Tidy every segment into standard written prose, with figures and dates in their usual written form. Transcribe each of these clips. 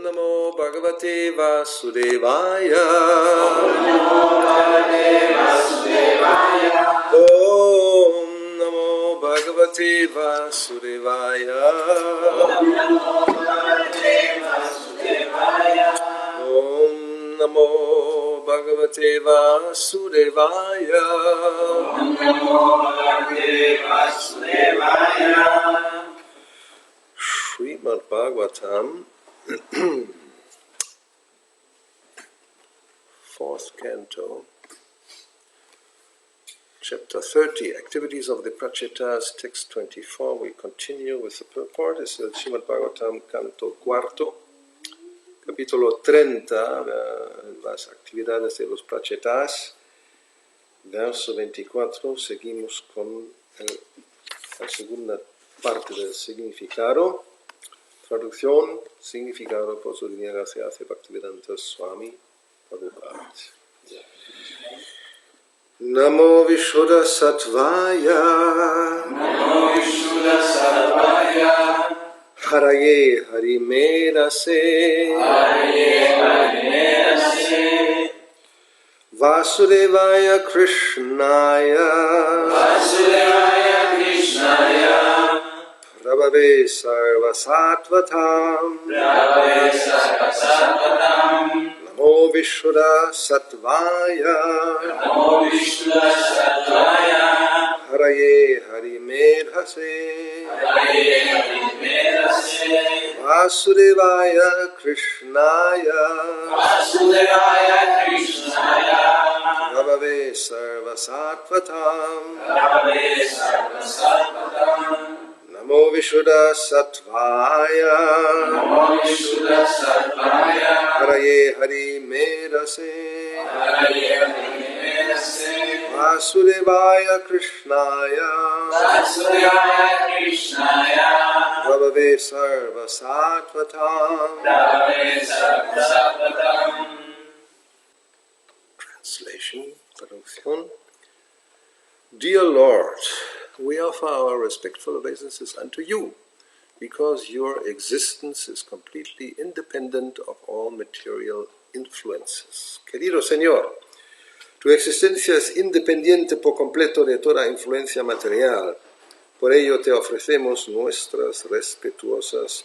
Namo Bhagavate Vasudevaya. Om Namo Bhagavate Vasudevaya. Om Namo Bhagavate Vasudevaya. Om Namo Bhagavate Vasudevaya. Om Namo Bhagavate Vasudevaya. Om Namo Bhagavate Vasudevaya. Srimad Bhagavatam, 4th Canto, Chapter 30, Activities of the Pracetas, Text 24. We continue with the purport. This is Srimad Bhagavatam, Canto 4, Capítulo 30, las Actividades de los Pracetas, verso 24. Seguimos con la segunda parte del significado. Traducción, significado por su divina gracia hace Bhaktivedanta Swami Prabhupada. Namo Vishuddha Sattvaya. Namo Vishuddha Sattvaya. Haraye Harimerase. Haraye Harimerase. Vasudevaya Krishnaya. Vasudevaya Krishnaya. Prabhave Sarvasattvatam. Prabhave Sarvasattvatam. Namo Vishuddha Sattvaya. Namo Vishuddha Sattvaya. Haraye Harimerase. Haraye Harimerase. Vasudevaya Krishnaya. Vasudevaya Krishnaya. Prabhave Sarvasattvatam. Prabhave Sarvasattvatam. Namo Vishuddha Sattvaya. Namo Vishuddha Sattvaya. Haraye Harimerase. Haraye Harimerase. Vasudevaya Krishnaya. Vasudevaya Krishnaya. Prabhave Sarvasattvatam. Prabhave Sarvasattvatam. Translation, traducción. Dear Lord, we offer our respectful obeisances unto you, because your existence is completely independent of all material influences. Querido Señor, tu existencia es independiente por completo de toda influencia material. Por ello te ofrecemos nuestras respetuosas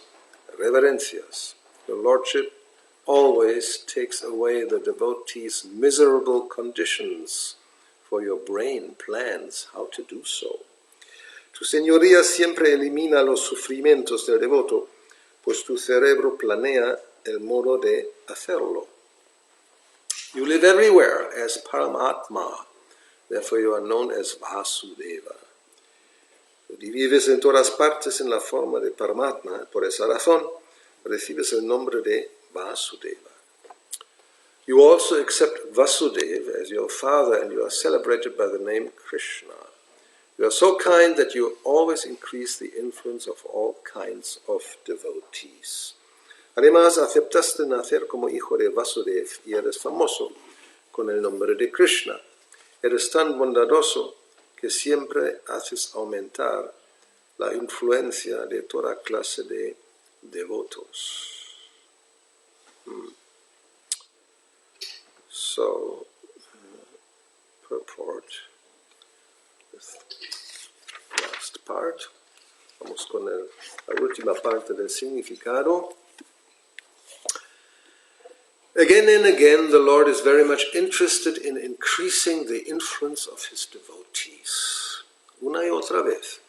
reverencias. Your Lordship always takes away the devotee's miserable conditions, for your brain plans how to do so. Tu señoría siempre elimina los sufrimientos del devoto, pues tu cerebro planea el modo de hacerlo. You live everywhere as Paramatma, therefore you are known as Vasudeva. Tú vives en todas partes en la forma de Paramatma, por esa razón recibes el nombre de Vasudeva. You also accept Vasudeva as your father, and you are celebrated by the name Krishna. You are so kind that you always increase the influence of all kinds of devotees. Además, aceptaste nacer como hijo de Vasudeva y eres famoso con el nombre de Krishna. Eres tan bondadoso que siempre haces aumentar la influencia de toda clase de devotos. So, purport, last part. Vamos con la última parte del significado. Again and again, the Lord is very much interested in increasing the influence of his devotees. Una y otra vez,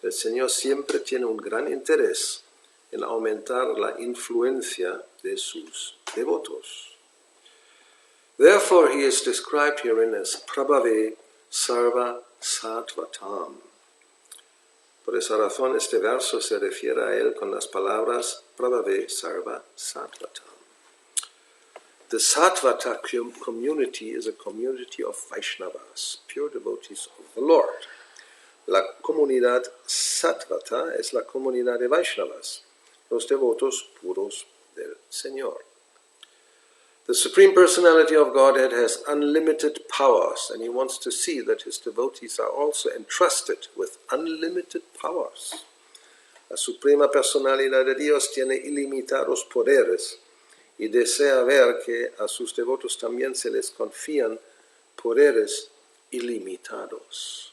el Señor siempre tiene un gran interés en aumentar la influencia de sus devotos. Therefore, he is described herein as Prabhave Sarva Sattvatam. Por esa razón, este verso se refiere a él con las palabras Prabhave Sarva Sattvatam. The Sattvata community is a community of Vaishnavas, pure devotees of the Lord. La comunidad Sattvata es la comunidad de Vaishnavas, los devotos puros del Señor. The Supreme Personality of Godhead has unlimited powers, and he wants to see that his devotees are also entrusted with unlimited powers. La Suprema Personalidad de Dios tiene ilimitados poderes y desea ver que a sus devotos también se les confían poderes ilimitados.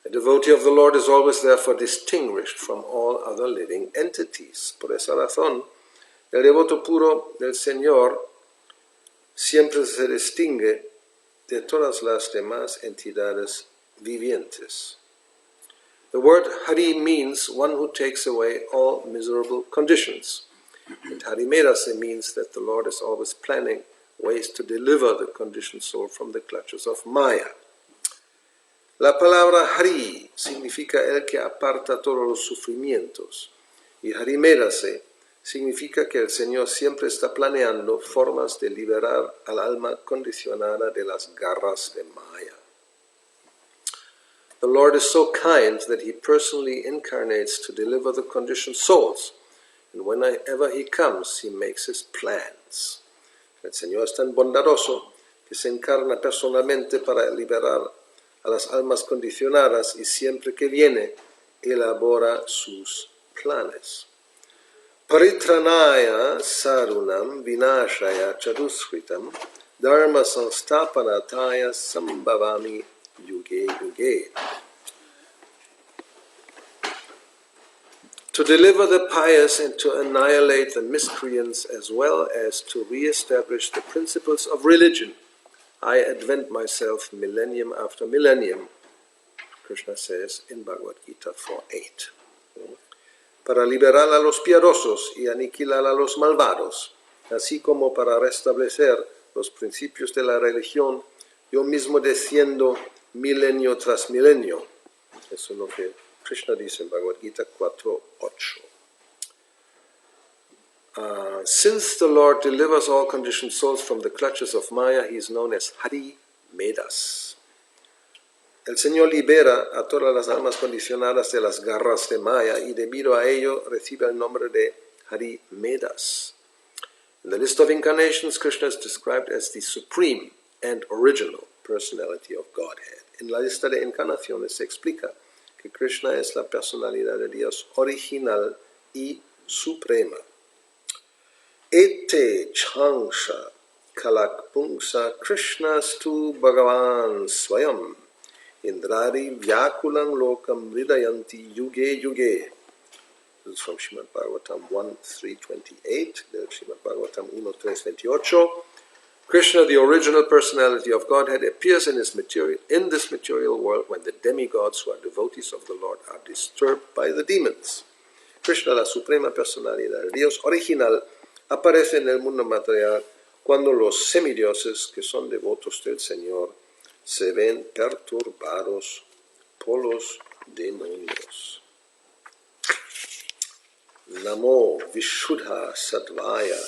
A devotee of the Lord is always therefore distinguished from all other living entities. Por esa razón, el devoto puro del Señor siempre se distingue de todas las demás entidades vivientes. The word Hari means one who takes away all miserable conditions. And Harimerase means that the Lord is always planning ways to deliver the conditioned soul from the clutches of Maya. La palabra Hari significa el que aparta todos los sufrimientos, y Harimerase significa que el Señor siempre está planeando formas de liberar al alma condicionada de las garras de Maya. The Lord is so kind that He personally incarnates to deliver the conditioned souls, and whenever He comes, He makes His plans. El Señor es tan bondadoso que se encarna personalmente para liberar a las almas condicionadas y siempre que viene, elabora sus planes. Paritranaya sarunam vinashaya chadushritam dharma sanstapanataya sambhavami yuge yuge. To deliver the pious and to annihilate the miscreants as well as to re-establish the principles of religion, I advent myself millennium after millennium, Krishna says in Bhagavad Gita 4:8. Para liberar a los piadosos y aniquilar a los malvados, así como para restablecer los principios de la religión, yo mismo desciendo milenio tras milenio. Eso es lo que Krishna dice en Bhagavad Gita 4:8. Since the Lord delivers all conditioned souls from the clutches of Maya, He is known as Hari Medas. El Señor libera a todas las almas condicionadas de las garras de Maya y debido a ello recibe el nombre de Hari Medas. In the list of incarnations, Krishna is described as the supreme and original personality of Godhead. En la lista de encarnaciones se explica que Krishna es la personalidad de Dios original y suprema. Ete changsha kalakpungsa Krishnastu Bhagavan Swayam Indrari Vyakulam Lokam Hridayanti Yuge Yuge. This is from Srimad Bhagavatam 1.3.28, del Srimad Bhagavatam 1.3.28. Krishna, the original personality of Godhead, appears in this material world when the demigods who are devotees of the Lord are disturbed by the demons. Krishna, la suprema personalidad del Dios original, aparece en el mundo material cuando los semidioses que son devotos del Señor se ven perturbados por los demonios. Namo Vishuddha Sattvaya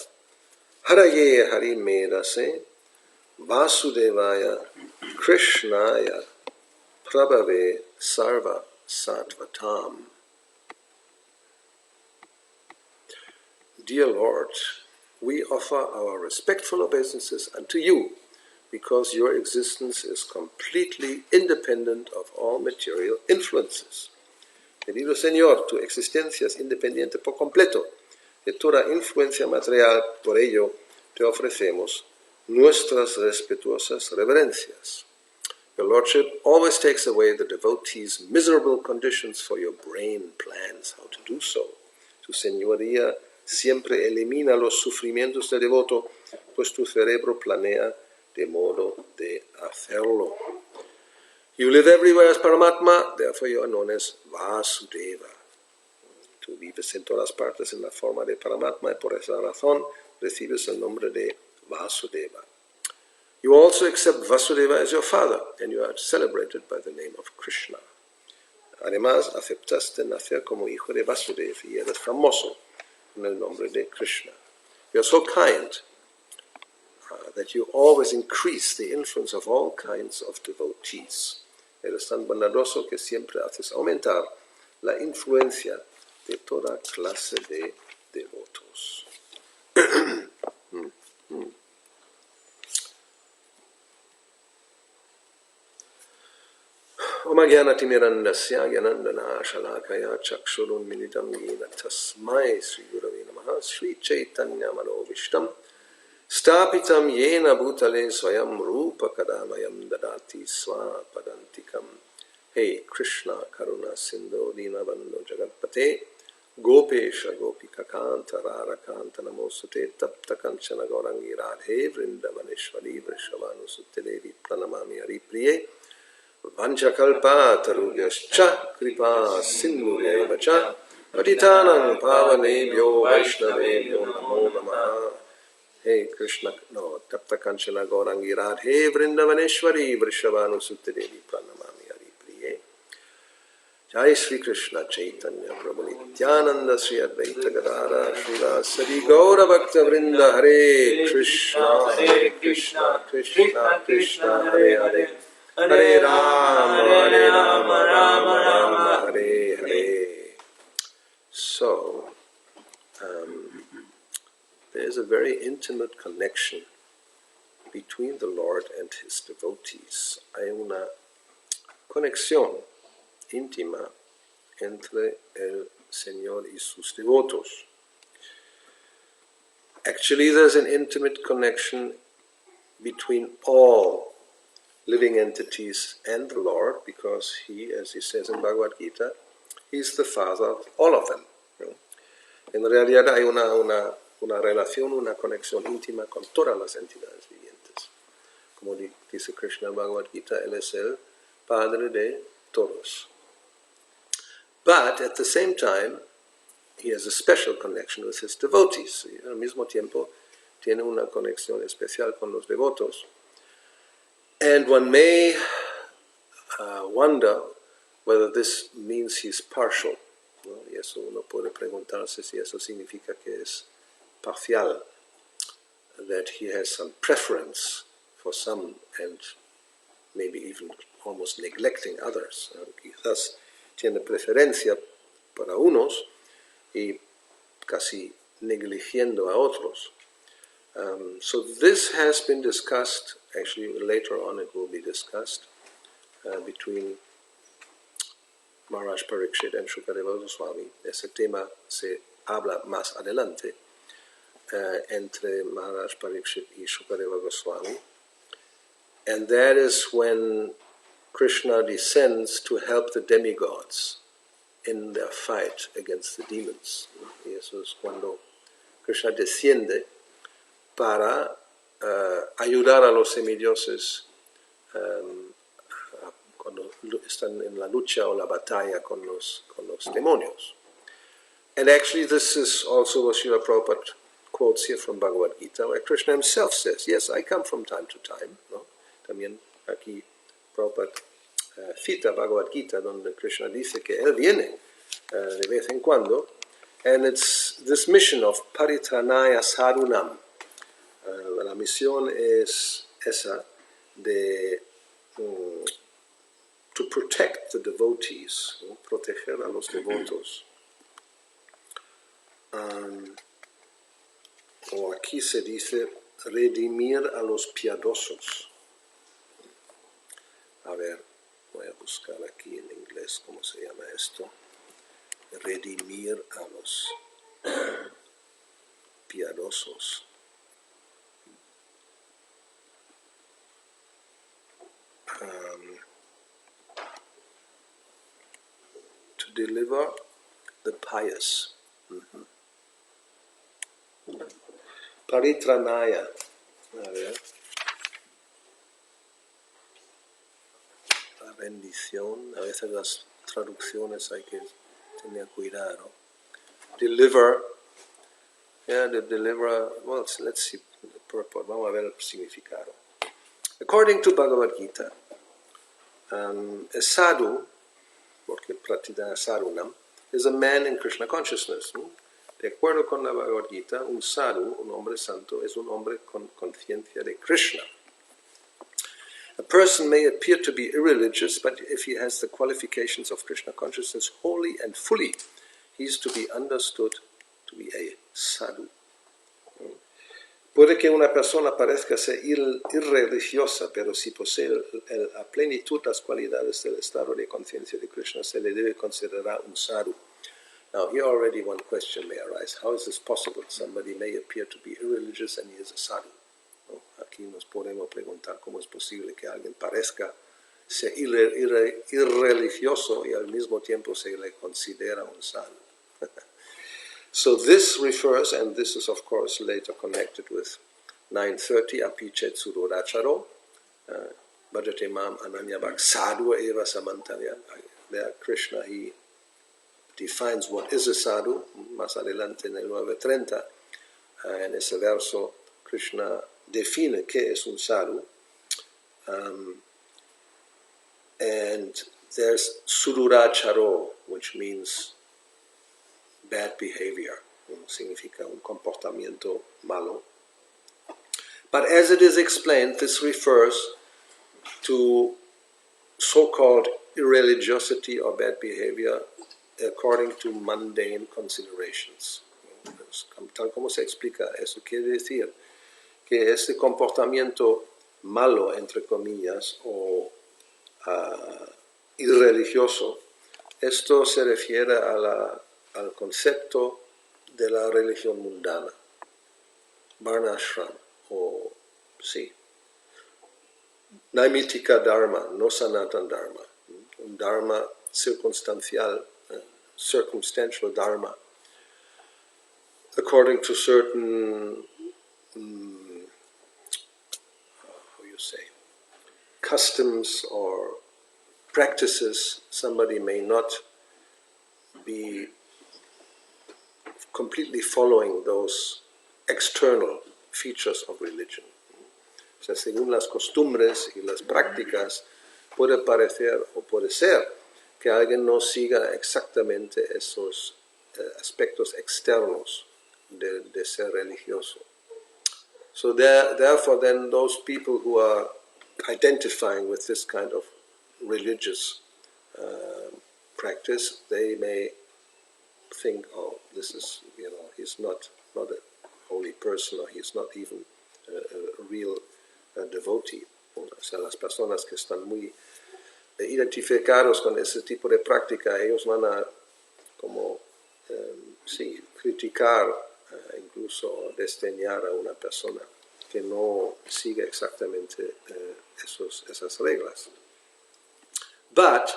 Haraye Harimedase Vasudevaya Krishnaya Prabhave Sarva Sattvatam. Dear Lord, we offer our respectful obeisances unto you, because your existence is completely independent of all material influences. Querido Señor, tu existencia es independiente por completo de toda influencia material, por ello te ofrecemos nuestras respetuosas reverencias. Your Lordship always takes away the devotees' miserable conditions for your brain plans how to do so. Tu Señoría siempre elimina los sufrimientos del devoto, pues tu cerebro planea de modo de hacerlo. You live everywhere as Paramatma, therefore you are known as Vasudeva. Tú vives en todas partes en la forma de Paramatma y por esa razón recibes el nombre de Vasudeva. You also accept Vasudeva as your father, and you are celebrated by the name of Krishna. Además, aceptaste nacer como hijo de Vasudeva y eres famoso con el nombre de Krishna. You are so kind that you always increase the influence of all kinds of devotees. Eres tan bondadoso que siempre haces aumentar la influencia de toda clase de devotos. Omagyanatimirandasya Gyanandana Shalakaya Chakshurunmilitam Yena Tasmai Sri Gurave Namaha Sri Chaitanya Manovishtam Stapitam Yena Bhutale Swayam Rupa Kadamayam Dadati Swapadantikam. Hey Krishna Karuna Sindho Dinabando Jagatpate Gopesha Gopika Kanta Rara Kanta Namosute Tapta Kanchana Gaurangi Radhe Vrindavaneshwari Vrishabhanusutte Devi Pranamami Haripriye Vanchakalpa Tarubhyascha Kripa Sindhureva Cha Patitanam Pavanebhyo Vaishnavebhyo Namo Namaha. Hey Krishna, no, Tapta Kanchana Gaurangi Radhe Vrindavaneshwari Vrishabhanusutte Devi Pranamami Haripriye. Jai Sri Krishna Chaitanya Prabhu Nityananda Sri Advaita Gadara Srila Sadi Gaura Bhakta Vrinda Hare Krishna Krishna Krishna Krishna Hare Hare Hare Rama Rama Rama Hare Hare. So, there is a very intimate connection between the Lord and his devotees. Hay una conexión íntima entre el Señor y sus devotos. Actually, there's an intimate connection between all living entities and the Lord, because he, as he says in Bhagavad Gita, he's the father of all of them. En realidad hay una relación, una conexión íntima con todas las entidades vivientes. Como dice Krishna en Bhagavad Gita, él es el padre de todos. But at the same time, he has a special connection with his devotees. Al mismo tiempo, tiene una conexión especial con los devotos. And one may wonder whether this means he's partial, ¿no? Y eso uno puede preguntarse si eso significa que es parcial, that he has some preference for some and maybe even almost neglecting others. Quizás tiene preferencia para unos y casi negligiendo a otros. So this has been discussed, actually later on it will be discussed, between Maharaj Parikshit and Shukadeva Goswami. Ese tema se habla más adelante entre Maharaj Parikshit y Shukadeva Goswami. And that is when Krishna descends to help the demigods in their fight against the demons. Y eso es cuando Krishna desciende para ayudar a los semidioses cuando están en la lucha o la batalla con los demonios. And actually this is also what Srila Prabhupada quotes here from Bhagavad Gita, where Krishna himself says, yes, I come from time to time. ¿No? También aquí Prabhupada cita Bhagavad Gita, donde Krishna dice que él viene de vez en cuando, and it's this mission of paritranaya sadhunam. La misión es esa de to protect the devotees, ¿no? Proteger a los devotos. O aquí se dice redimir a los piadosos. A ver, voy a buscar aquí en inglés cómo se llama esto. Redimir a los piadosos. To deliver the pious. Paritranaya. A ver. La rendición. A veces las traducciones hay que tener cuidado. Deliver. Yeah, the deliver. Well, let's see the purport. Vamos a ver el significado. According to Bhagavad Gita, a sadhu, porque pratidana sadhunam, is a man in Krishna consciousness. De acuerdo con la Bhagavad Gita, un sadhu, un hombre santo, es un hombre con conciencia de Krishna. A person may appear to be irreligious, but if he has the qualifications of Krishna consciousness wholly and fully, he is to be understood to be a sadhu. Puede que una persona parezca ser irreligiosa, pero si posee a plenitud las cualidades del estado de conciencia de Krishna, se le debe considerar un sadhu. Now, here already one question may arise. How is this possible? Somebody may appear to be irreligious and he is a sadhu. ¿No? Aquí nos podemos preguntar cómo es posible que alguien parezca ser irreligioso y al mismo tiempo se le considera un sadhu. So this refers, and this is of course later connected with 930, apichet sudoracharo, bhajate mam ananya bhak sadhu eva samantanya. There Krishna, he defines what is a sadhu, más adelante en el 930, en ese verso Krishna define qué es un sadhu, and there's suduracharo, which means bad behavior, significa un comportamiento malo. But as it is explained, this refers to so-called irreligiosity or bad behavior according to mundane considerations. Tal como se explica, eso quiere decir que este comportamiento malo, entre comillas, o irreligioso, esto se refiere al concepto de la religión mundana, varnashram, o sí, naimitika dharma, no sanatan dharma, un dharma circunstancial, circumstantial dharma, according to certain, customs or practices. Somebody may not be completely following those external features of religion. O sea, según las costumbres y las prácticas, puede parecer o puede ser que alguien no siga exactamente esos aspectos externos de ser religioso. So therefore then those people who are identifying with this kind of religious practice, they may think, oh, this is, he's not a holy person, or he's not even a real devotee. O sea, las personas que están muy identificados con ese tipo de práctica, ellos van a como criticar, incluso desdeñar a una persona que no sigue exactamente esas reglas. But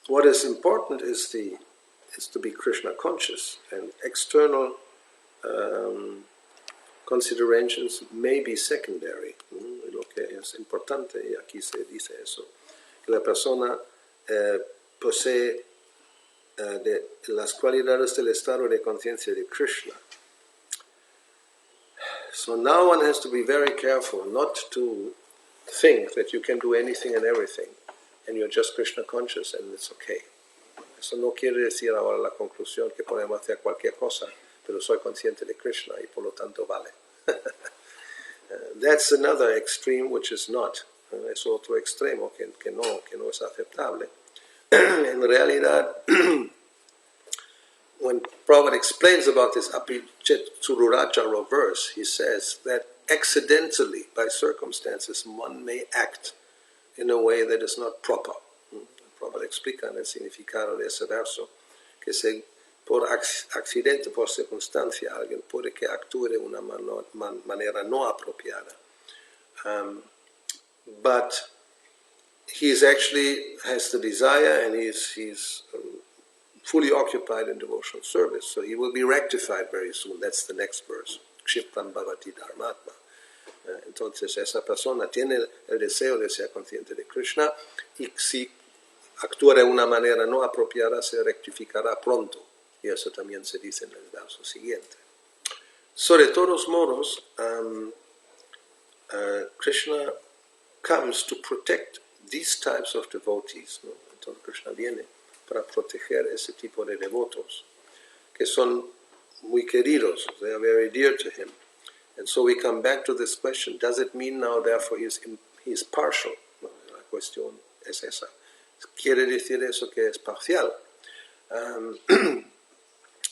what is important is to be Krishna conscious, and external considerations may be secondary. Lo que es importante, y aquí se dice eso, que la persona posee de las cualidades del estado de conciencia de Krishna. So now one has to be very careful not to think that you can do anything and everything, and you're just Krishna conscious and it's okay. Eso no quiere decir ahora la conclusión que podemos hacer cualquier cosa, pero soy consciente de Krishna y por lo tanto vale. That's another extreme which is not. Es otro extremo que no es aceptable. En realidad, when Prabhupada explains about this Apichet Sururachara verse, he says that accidentally, by circumstances, one may act in a way that is not proper. Prabhupada explica en el significado de ese verso que por accidente, por circunstancia, alguien puede que actúe de una manera no apropiada. But he actually has the desire, and he's fully occupied in devotional service, so he will be rectified very soon. That's the next verse. Kshipram bhavati dharmatma. Entonces esa persona tiene el deseo de ser consciente de Krishna, y si actúa de una manera no apropiada se rectificará pronto. Y eso también se dice en el verso siguiente. So de todos modos, Krishna comes to protect these types of devotees. ¿No? Entonces Krishna viene para proteger ese tipo de devotos que son muy queridos. They are very dear to him. And so we come back to this question: does it mean now, therefore, he is partial? No, la cuestión es esa. ¿Quiere decir eso que es parcial?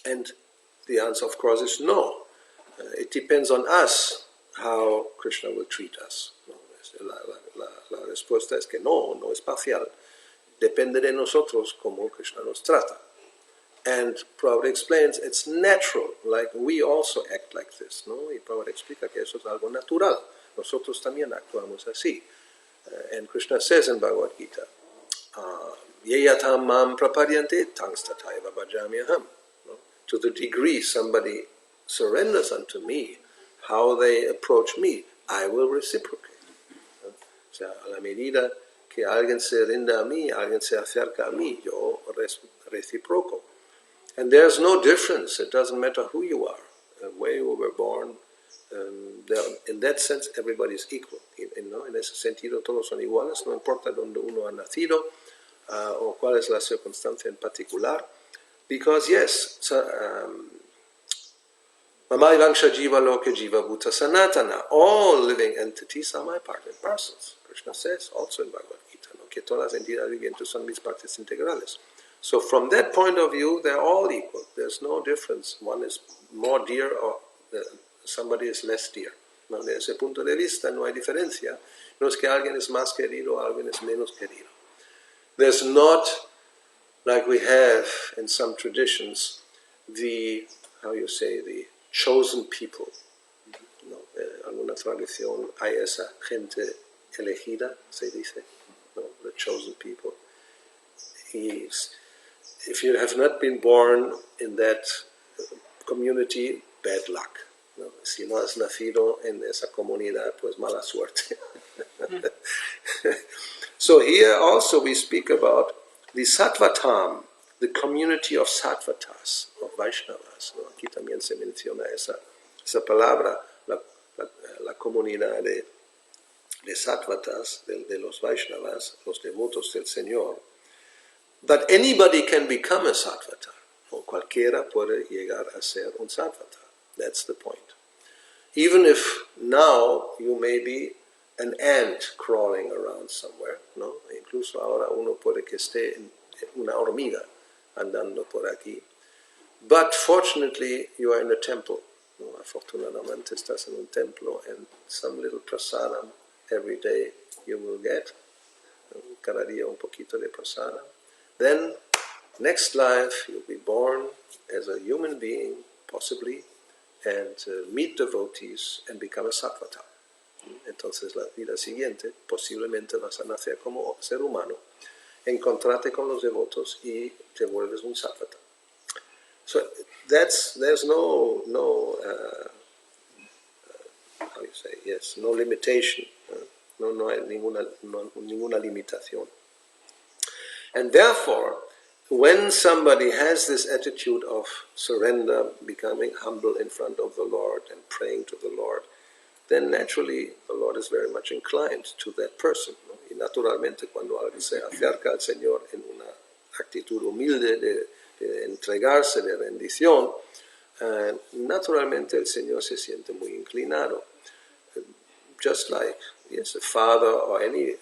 And the answer, of course, is no. It depends on us how Krishna will treat us. ¿No? La respuesta es que no es parcial. Depende de nosotros cómo Krishna nos trata. And Prabhupada explains it's natural, like we also act like this. ¿No? Y Prabhupada explica que eso es algo natural. Nosotros también actuamos así. And Krishna says in Bhagavad Gita, Yeyatam mam prapadyante tangstataiva bhajamyaham. To the degree somebody surrenders unto me, how they approach me, I will reciprocate. O sea, a la medida que alguien se rinda a mí, alguien se acerca a mí, yo reciproco. And there's no difference. It doesn't matter who you are, where you were born. In that sense, everybody is equal. En ese sentido, todos son iguales, no importa dónde uno ha nacido o cuál es la circunstancia en particular. Because yes, Mamai Vangsha Jiva Loke Jiva Bhuta Sanatana, all living entities are my part and parcels. Krishna says also in Bhagavad Gita, ¿no? Que todas las entidades vivientes son mis partes integrales. So from that point of view, they're all equal. There's no difference. One is more dear or somebody is less dear. No, desde ese punto de vista no hay diferencia. No es que alguien es más querido o alguien es menos querido. There's not, like we have in some traditions, the chosen people. No, alguna tradición hay esa gente elegida, se dice, no, the chosen people. If you have not been born in that community, bad luck. No, si no has nacido en esa comunidad, pues mala suerte. So here also we speak about the Sattvatam, the community of Sattvatas, of Vaishnavas. ¿No? Aquí también se menciona esa palabra, la comunidad de Sattvatas, de los Vaishnavas, los devotos del Señor. But anybody can become a Sattvata, o cualquiera puede llegar a ser un Sattvata. That's the point. Even if now you may be an ant crawling around somewhere, ¿no? Incluso ahora uno puede que esté una hormiga andando por aquí. But fortunately, you are in a temple. ¿No? Afortunadamente estás en un templo, and some little prasadam every day you will get. ¿No? Cada día un poquito de prasadam. Then, next life, you'll be born as a human being, possibly, and meet devotees and become a Sattvata. Entonces, la vida siguiente, posiblemente vas a nacer como ser humano, encontrarte con los devotos y te vuelves un Sattvata. So, there's no no limitation. No hay ninguna limitación. And therefore, when somebody has this attitude of surrender, becoming humble in front of the Lord and praying to the Lord, then naturally the Lord is very much inclined to that person. ¿No? Y naturalmente cuando alguien se acerca al Señor en una actitud humilde de entregarse, de rendición, naturalmente el Señor se siente muy inclinado. Just like, yes, a father or any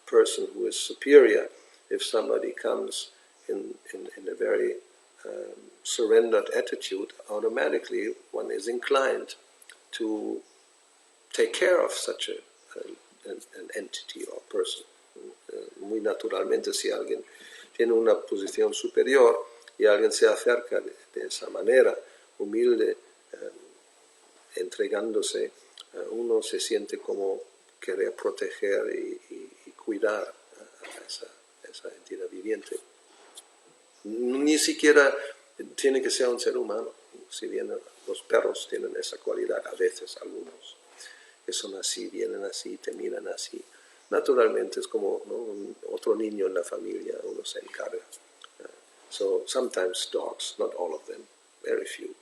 person who is superior, if somebody comes in a very surrendered attitude, automatically one is inclined to take care of such an entity or person. Muy naturalmente, si alguien tiene una posición superior y alguien se acerca de esa manera, humilde, entregándose, uno se siente como querer proteger y cuidar a esa entidad viviente. Ni siquiera tiene que ser un ser humano. Si bien los perros tienen esa cualidad, a veces algunos que son así, vienen así, te miran así. Naturalmente es como, ¿no? Otro niño en la familia, uno se encarga. So sometimes dogs, not all of them, very few,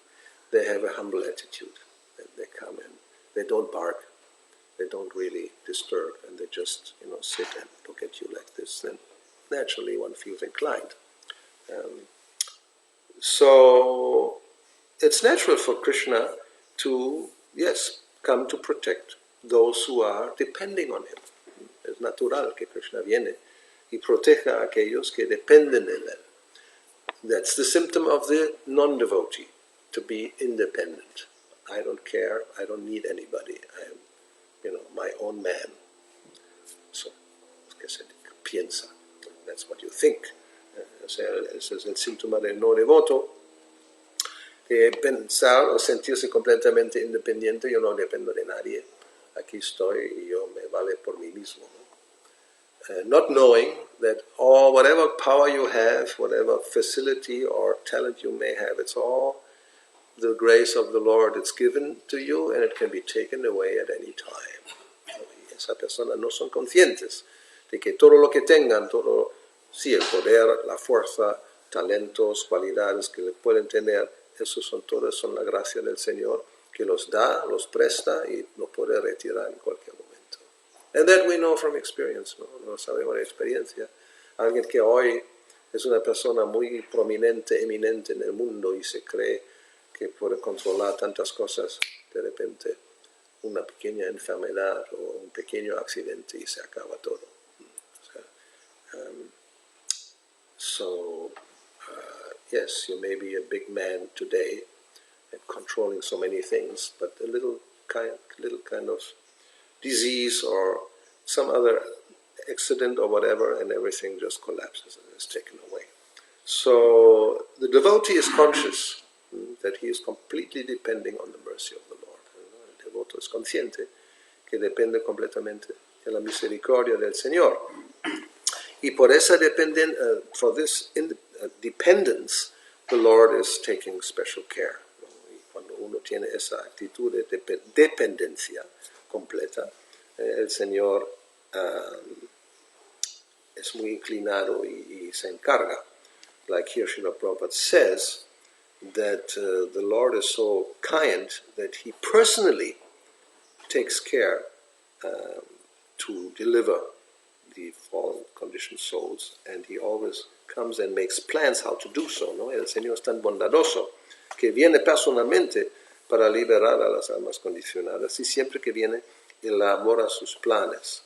they have a humble attitude. And they come and they don't bark, they don't really disturb, and they just sit and look at you like this. Then naturally one feels inclined. So it's natural for Krishna to, yes, come to protect those who are depending on him. Es natural que Krishna viene y proteja a aquellos que dependen de él. That's the symptom of the non-devotee. to be independent. I don't care, I don't need anybody, I am, my own man. So, que se piensa, that's what you think. O sea, ese es el síntoma del no devoto, pensar o sentirse completamente independiente. Yo no dependo de nadie, aquí estoy y yo me vale por mí mismo, ¿no? Not knowing that whatever power you have, whatever facility or talent you may have, it's all the grace of the Lord. It's given to you and it can be taken away at any time. Y esas personas no son conscientes de que todo lo que tengan, sí, el poder, la fuerza, talentos, cualidades que le pueden tener, esos son la gracia del Señor, que los da, los presta y los puede retirar en cualquier momento. And that we know from experience, ¿no? Lo sabemos de experiencia. Alguien que hoy es una persona muy prominente, eminente en el mundo y se cree que puede controlar tantas cosas, de repente una pequeña enfermedad o un pequeño accidente y se acaba todo. Yes, you may be a big man today and controlling so many things, but a little kind of disease or some other accident or whatever, and everything just collapses and is taken away. So the devotee is conscious that he is completely depending on the mercy of the Lord. El devoto es consciente que depende completamente de la misericordia del Señor. Y por esa for this dependence, the Lord is taking special care. Y cuando uno tiene esa actitud de dependencia completa, el Señor es muy inclinado y se encarga. Like here Srila Prabhupada says that the Lord is so kind that he personally takes care to deliver the fallen conditioned souls, and he always comes and makes plans how to do so, ¿no? El Señor es tan bondadoso que viene personalmente para liberar a las almas condicionadas y siempre que viene elabora sus planes.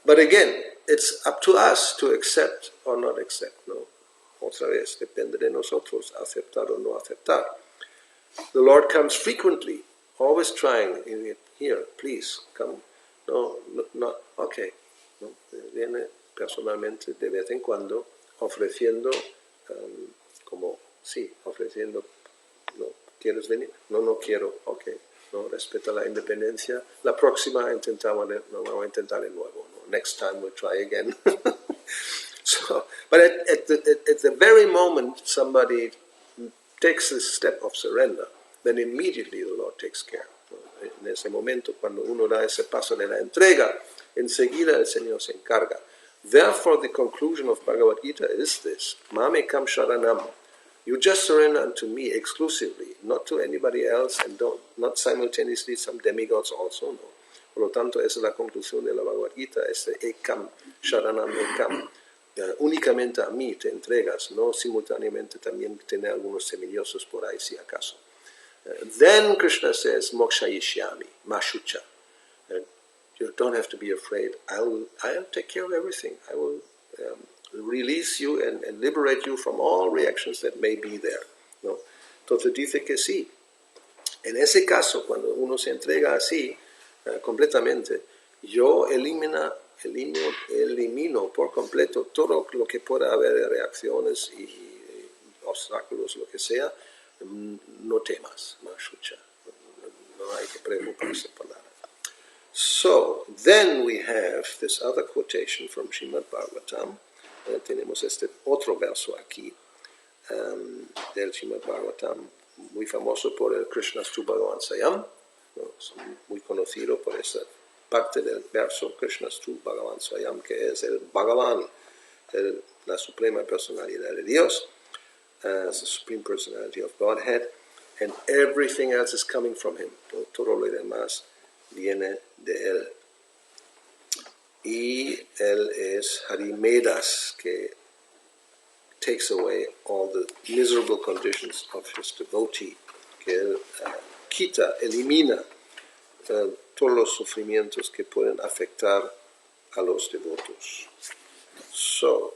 But again, it's up to us to accept or not accept, ¿no? Otra vez, depende de nosotros aceptar o no aceptar. The Lord comes frequently, always trying, here, please, come. No, okay. ¿No? Viene personalmente de vez en cuando ofreciendo, ofreciendo, ¿no? ¿Quieres venir? No quiero, okay. No, respeta la independencia. La próxima vamos a intentar de nuevo. No? Next time we'll try again. But at the very moment somebody takes this step of surrender, then immediately the Lord takes care. En ese momento, cuando uno da ese paso de la entrega, enseguida el Señor se encarga. Therefore, the conclusion of Bhagavad Gita is this: Mamekam sharanam. You just surrender unto me exclusively, not to anybody else, and not simultaneously some demigods also, no. Por lo tanto, esa es la conclusión de la Bhagavad Gita, ekam, sharanam ekam. Únicamente a mí te entregas, no simultáneamente también tener algunos semidiosos por ahí si acaso. Then Krishna says, moksha yishyami, mashucha. You don't have to be afraid. I'll take care of everything. I will release you and liberate you from all reactions that may be there, ¿no? Entonces dice que sí. En ese caso, cuando uno se entrega así, completamente, yo elimino por completo todo lo que pueda haber de reacciones y obstáculos, lo que sea. No temas, Mashucha. No hay que preocuparse por nada. So, then we have this other quotation from Srimad Bhagavatam. Tenemos este otro verso aquí del Srimad Bhagavatam, muy famoso por el Krishnastu Bhagavan Swayam, ¿no? Muy conocido por esa parte del verso Krishnastu Bhagavan Swayam, que es el Bhagavan, la suprema personalidad de Dios, the supreme personality of Godhead, and everything else is coming from him. Todo lo demás viene de él. Y él es Harimedas, que takes away all the miserable conditions of his devotee, que él quita, elimina todos los sufrimientos que pueden afectar a los devotos. So,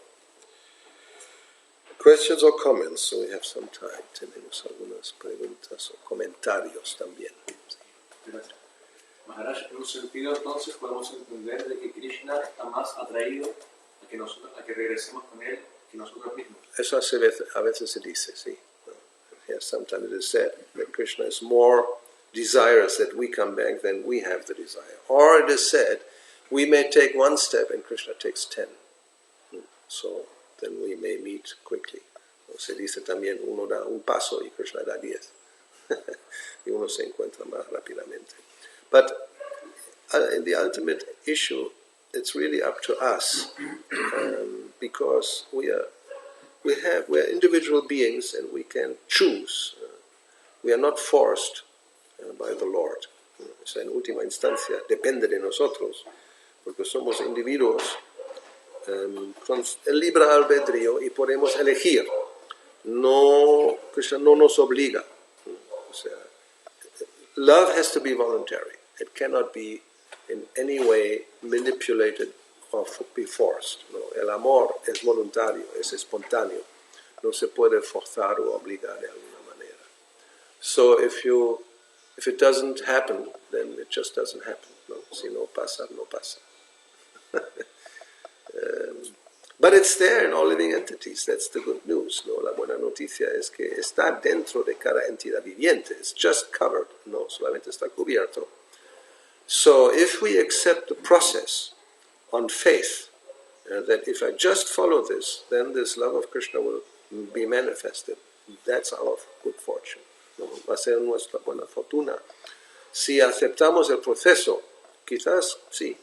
Questions or comments? So we have some time. Tenemos algunas preguntas o comentarios también. Gracias. Maharaj, en un sentido entonces podemos entender de que Krishna está más atraído a que regresemos con él que nosotros mismos. Eso a veces se dice, sí. Yes, sometimes it is said that Krishna is more desirous that we come back than we have the desire. Or it is said, we may take one step and Krishna takes 10. So then we may meet quickly. O se dice también, uno da un paso y Krishna da 10. Y uno se encuentra más rápidamente. But in the ultimate issue, it's really up to us, because we're individual beings and we can choose. We are not forced by the Lord. O sea, en última instancia, depende de nosotros, porque somos individuos con el libre albedrío y podemos elegir. No, Krishna no nos obliga. O sea, love has to be voluntary. It cannot be in any way manipulated or be forced. No, el amor es voluntario, es espontáneo. No se puede forzar o obligar de alguna manera. So if it doesn't happen, then it just doesn't happen. No? Si no pasa, no pasa. But it's there in all living entities. That's the good news. No, la buena noticia es que está dentro de cada entidad viviente. It's just covered. No, solamente está cubierto. So if we accept the process on faith, that if I just follow this, then this love of Krishna will be manifested. That's our good fortune. No, va a ser nuestra buena fortuna. Si aceptamos el proceso, quizás sí,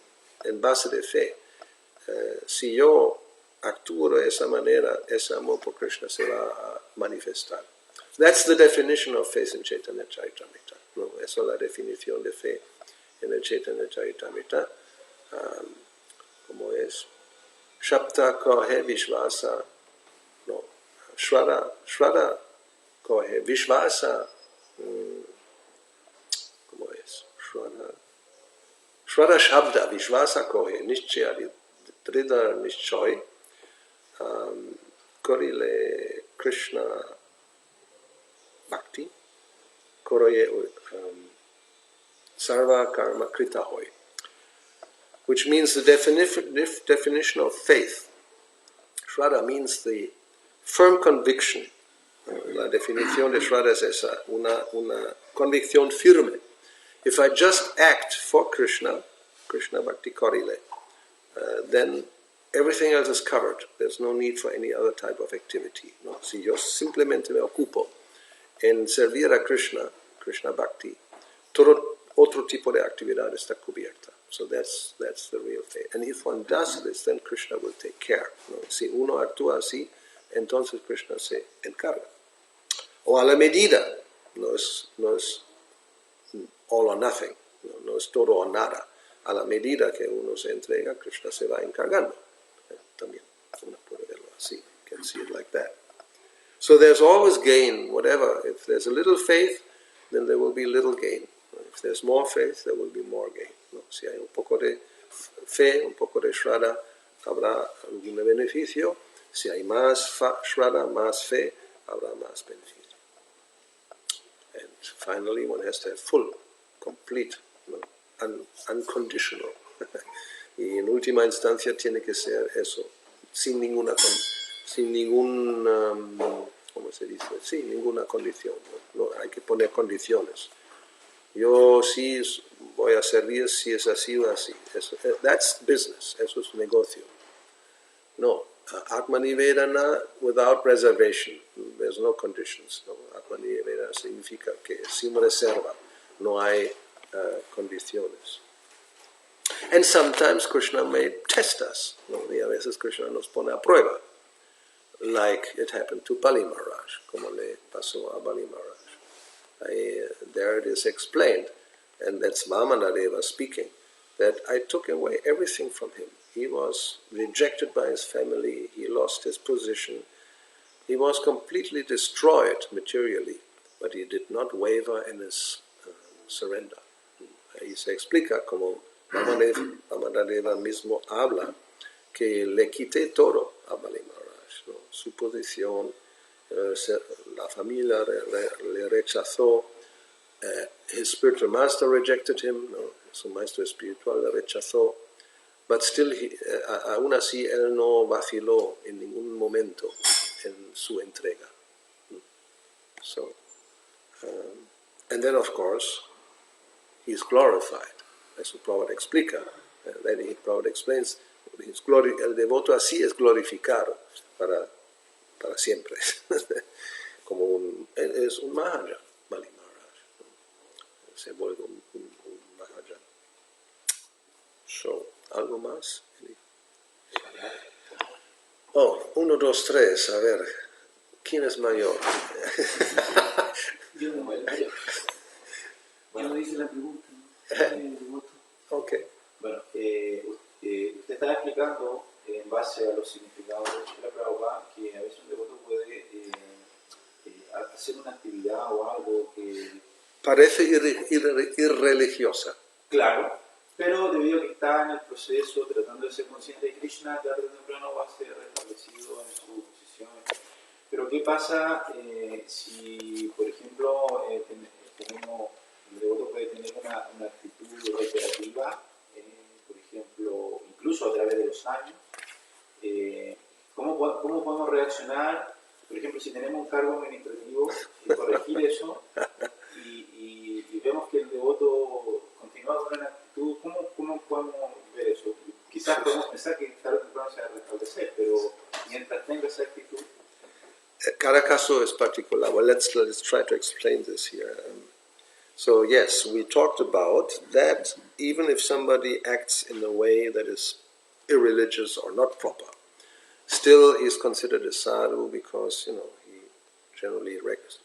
en base de fe. Si yo actúo de esa manera, ese amor por Krishna se va a manifestar. That's the definition of faith in Chaitanya Charitamrita. No, esa es la definición de fe en el Chaitanya Charitamrita. ¿Cómo es? Shapta kohe vishvasa. No, Shraddha kohe vishvasa. ¿Cómo es? Shraddha shabda vishvasa kohe nishchaya Trida Nishchoy, Korile Krishna Bhakti, Koroye Sarva Karma Krita Hoy, which means the definition of faith. Shraddha means the firm conviction. La definición de Shraddha es esa, una convicción firme. If I just act for Krishna, Krishna Bhakti Korile, then everything else is covered. There's no need for any other type of activity. No? Si yo simplemente me ocupo en servir a Krishna, Krishna Bhakti, todo otro tipo de actividad está cubierta. So that's the real faith. And if one does this, then Krishna will take care. No? Si uno actúa así, entonces Krishna se encarga. O a la medida, no es all or nothing, no es todo o nada. A la medida que uno se entrega, Krishna se va encargando. También uno puede verlo así. You can see it like that. So there's always gain, whatever. If there's a little faith, then there will be little gain. If there's more faith, there will be more gain. ¿No? Si hay un poco de fe, un poco de shraddha, habrá algún beneficio. Si hay más shraddha, más fe, habrá más beneficio. And finally, one has to have full, complete, unconditional. Y en última instancia tiene que ser eso, sin ninguna ¿cómo se dice? Sí, ninguna condición. No hay que poner condiciones. Yo sí voy a servir si es así o así. That's business. Eso es negocio. No, Atmanivedana without reservation. There's no conditions. No, Atmanivedana significa que sin reserva. No hay condiciones. And sometimes Krishna may test us. ¿No? Y a veces Krishna nos pone a prueba. Like it happened to Bali Maharaj, como le pasó a Bali Maharaj. There it is explained, and that's Vamanadeva speaking, that I took away everything from him. He was rejected by his family, he lost his position, he was completely destroyed materially, but he did not waver in his surrender. Ahí se explica como Vamanadeva mismo habla que le quité todo a Bali Maharaj. ¿no? Su posición, la familia le rechazó, his spiritual master rejected him, ¿no? Su maestro espiritual le rechazó, but still, aún así él no vaciló en ningún momento en su entrega. So, and then of course, he's glorified. Eso Prabhupada explica. Prabhupada explains, el devoto así es glorificado para siempre. Como es un Mahajan, Bali Maharaj. Se vuelve un Mahajan. So, ¿algo más? Oh, 1, 2, 3, a ver, ¿quién es mayor? Yo no hice la pregunta, ¿no? Ok. Bueno, usted estaba explicando en base a los significados de la Prabhupada que a veces un devoto puede hacer una actividad o algo que... Parece irreligiosa. Claro, pero debido a que está en el proceso tratando de ser consciente de Krishna, tarde o temprano va a ser restablecido en su posición. Pero ¿qué pasa si, por ejemplo, el devoto puede tener una actitud reiterativa, por ejemplo, incluso a través de los años? ¿Cómo podemos reaccionar, por ejemplo, si tenemos un cargo administrativo, corregir eso y vemos que el devoto continúa con una actitud? ¿Cómo podemos ver eso? Quizás podemos pensar que tarde o temprano se va a restablecer, pero mientras tenga esa actitud... Cada caso is particular. Well, let's try to explain this here. So yes, we talked about that even if somebody acts in a way that is irreligious or not proper, still he is considered a sadhu because, he generally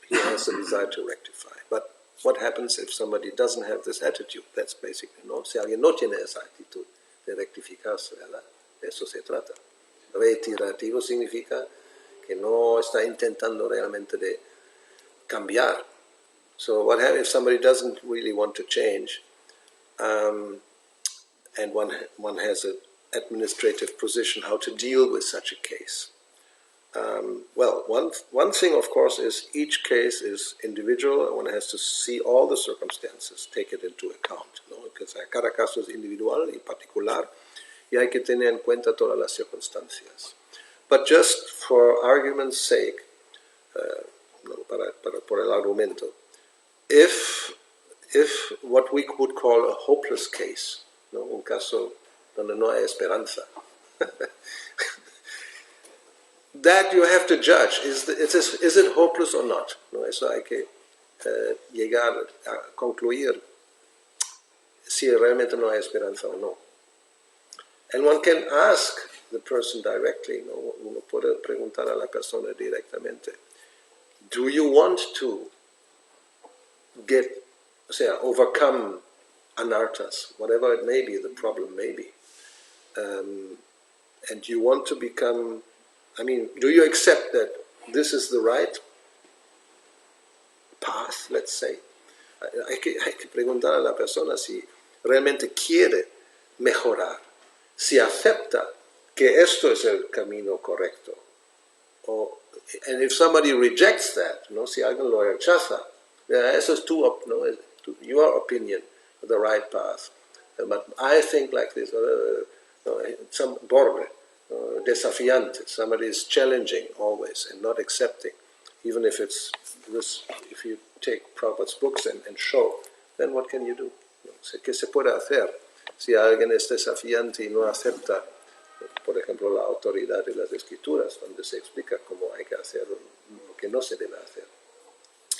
he has a desire to rectify. But what happens if somebody doesn't have this attitude? That's basically, ¿no? Si alguien no tiene esa actitud de rectificarse, ¿verdad? De eso se trata. Reiterativo significa que no está intentando realmente de cambiar. So what happens if somebody doesn't really want to change, and one has an administrative position, how to deal with such a case? Well, one thing, of course, is each case is individual, and one has to see all the circumstances, take it into account, ¿no? Because cada caso es individual y particular, y hay que tener en cuenta todas las circunstancias. But just for argument's sake, por el argumento, if what we would call a hopeless case, ¿no? Un caso donde no hay esperanza, that you have to judge, is it hopeless or not? ¿No? Eso hay que llegar a concluir si realmente no hay esperanza o no. And one can ask the person directly, ¿no? Uno puede preguntar a la persona directamente, do you want to overcome anarthas, whatever it may be, the problem may be, and you want to become, do you accept that this is the right path, let's say? Hay que preguntar a la persona si realmente quiere mejorar, si acepta que esto es el camino correcto. And if somebody rejects that, ¿no? Si alguien lo rechaza, eso es your opinion of the right path. But I think like this, some borde, desafiante. Somebody is challenging always and not accepting, even if it's this. If you take Prabhupada's books and show, then what can you do? ¿Qué se puede hacer si alguien es desafiante y no acepta, por ejemplo, la autoridad de las escrituras, donde se explica cómo hay que hacer lo que no se debe hacer?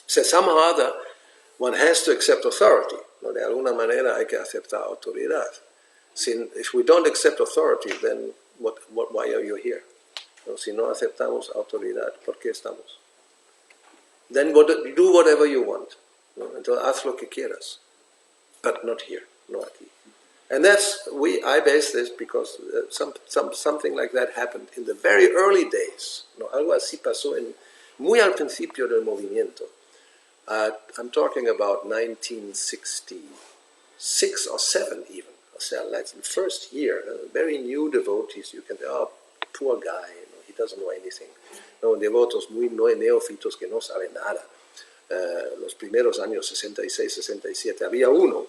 So somehow or other, one has to accept authority. ¿No? De alguna manera hay que aceptar autoridad. If we don't accept authority, then why are you here? ¿No? Si no aceptamos autoridad, ¿por qué estamos? Then do whatever you want. ¿No? Entonces haz lo que quieras, but not here, no aquí. And I base this because something like that happened in the very early days. ¿No? Algo así pasó muy al principio del movimiento. I'm talking about 1966 or 7 even. So like the first year, very new devotees, you can say, oh, poor guy, he doesn't know anything. No, devotos muy neófitos que no saben nada. Los primeros años 66, 67, había uno.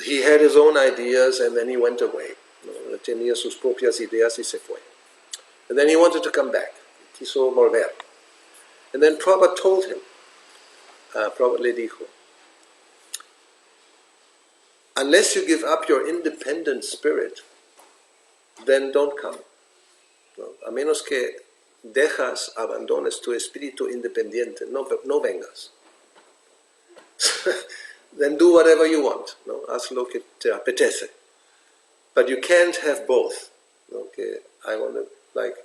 He had his own ideas and then he went away. No, tenía sus propias ideas y se fue. And then he wanted to come back. Quiso volver. And then Prabhupada told him, Prabhupada le dijo, unless you give up your independent spirit, then don't come. No, a menos que abandones tu espíritu independiente, no vengas. Then do whatever you want, no? Haz lo que te apetece. But you can't have both. Okay, I want to, like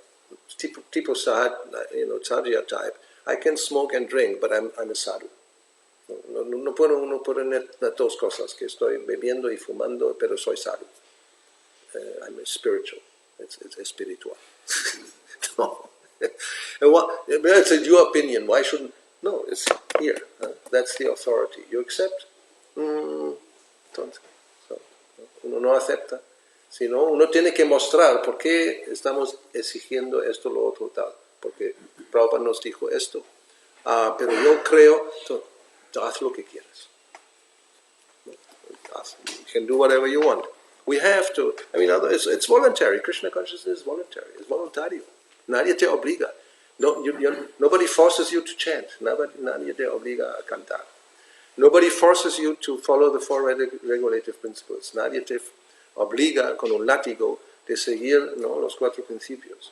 tipo sadhu, Charya type. I can smoke and drink, but I'm a sadhu. No puedo uno poner las dos cosas, que estoy bebiendo y fumando, pero soy sadhu. I'm spiritual. It's espiritual. No. It's your opinion. Why shouldn't? No, it's here. That's the authority. You accept? Entonces, uno no acepta. Sino uno tiene que mostrar por qué estamos exigiendo esto, lo otro, tal. Porque Prabhupada nos dijo esto. Pero yo creo, haz lo que quieras. You can do whatever you want. We have to, it's voluntary. Krishna consciousness is voluntary. It's voluntario. Nadie te obliga. Nobody forces you to chant. Nadie te obliga a cantar. Nobody forces you to follow the four regulative principles. Nadie te obliga con un látigo de seguir los cuatro principios.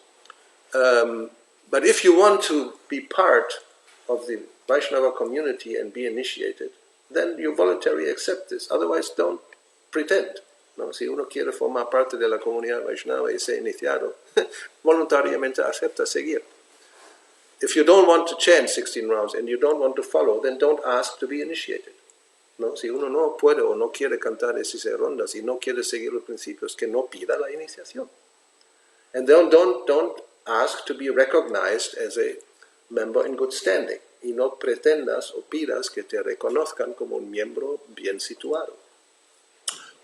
But if you want to be part of the Vaishnava community and be initiated, then you voluntarily accept this. Otherwise, don't pretend. ¿No? Si uno quiere formar parte de la comunidad Vaishnava y ser iniciado, voluntariamente acepta seguir. If you don't want to chant 16 rounds and you don't want to follow, then don't ask to be initiated. ¿No? Si uno no puede o no quiere cantar 16 rondas y no quiere seguir los principios, que no pida la iniciación. And don't ask to be recognized as a member in good standing. Y no pretendas o pidas que te reconozcan como un miembro bien situado.